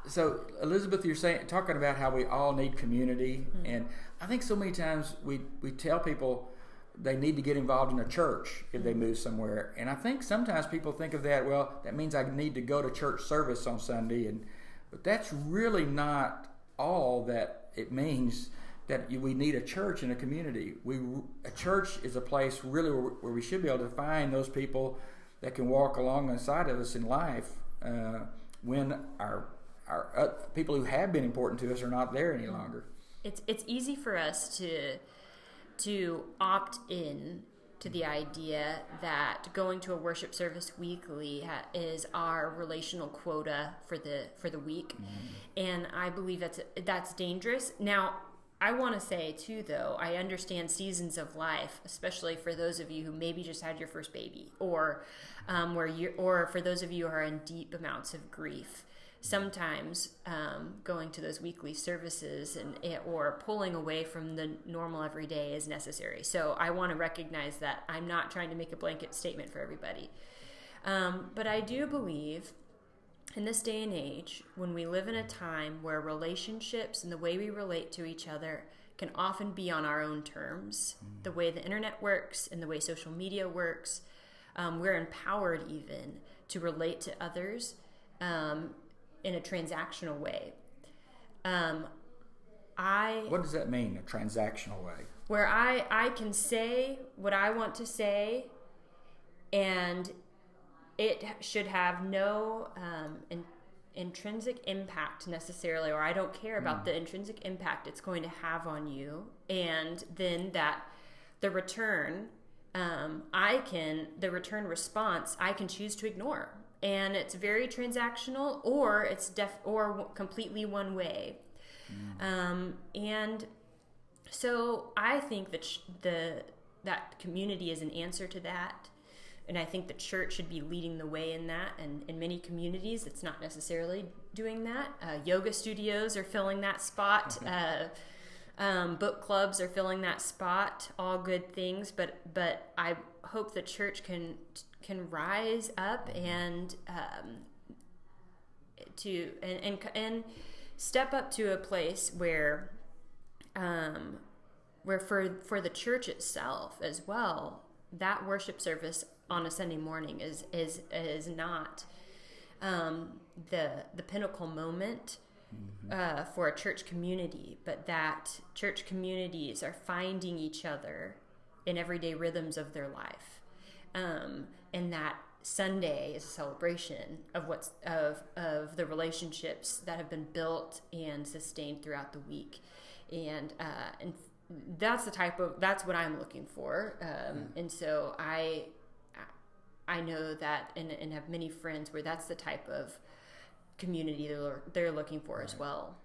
So Elizabeth, you're talking about how we all need community, and I think so many times we tell people they need to get involved in a church if they move somewhere, and I think sometimes people think of that. Well, that means I need to go to church service on Sunday, but that's really not all that it means. That we need a church in a community. A church is a place really where we should be able to find those people that can walk alongside of us in life when our people who have been important to us are not there any longer. It's easy for us to opt in to the idea that going to a worship service weekly is our relational quota for the week, and I believe that's dangerous. Now, I want to say too, though, I understand seasons of life, especially for those of you who maybe just had your first baby, or for those of you who are in deep amounts of grief. Sometimes going to those weekly services or pulling away from the normal everyday is necessary. So I want to recognize that I'm not trying to make a blanket statement for everybody, but I do believe. In this day and age, when we live in a time where relationships and the way we relate to each other can often be on our own terms, the way the internet works and the way social media works, we're empowered even to relate to others in a transactional way. What does that mean, a transactional way? Where I can say what I want to say, and it should have no intrinsic impact necessarily, or I don't care about the intrinsic impact it's going to have on you. And then that the return, the return response, I can choose to ignore. And it's very transactional, or it's or completely one way. And so I think that that community is an answer to that. And I think the church should be leading the way in that. And in many communities, it's not necessarily doing that. Yoga studios are filling that spot. Book clubs are filling that spot. All good things. But I hope the church can rise up and step up to a place where for the church itself as well, that worship service on a Sunday morning is not the pinnacle moment for a church community, but that church communities are finding each other in everyday rhythms of their life, and that Sunday is a celebration of the relationships that have been built and sustained throughout the week, and that's what I'm looking for, and so I know that and have many friends where that's the type of community they're looking for as well.